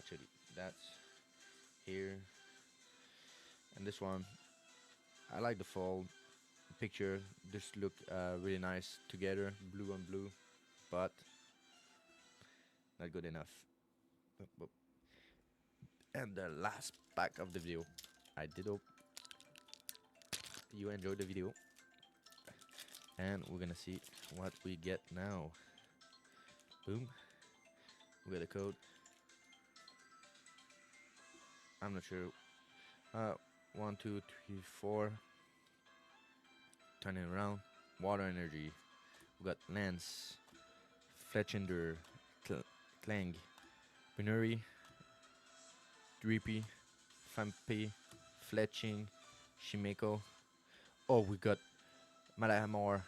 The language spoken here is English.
actually. That's here, and this one. I like the fall picture. Just look really nice together, blue on blue, but not good enough. Boop, boop. And the last pack of the video. I did hope you enjoyed the video, and we're gonna see what we get now. Boom. We got a code. I'm not sure. Uh, 1, 2, 3, 4. Turning around. Water energy. We got Lance, Fletchender, Clang, Binuri, Drippy, Fampi, Fletching, Shimeko. Oh, we got Malamore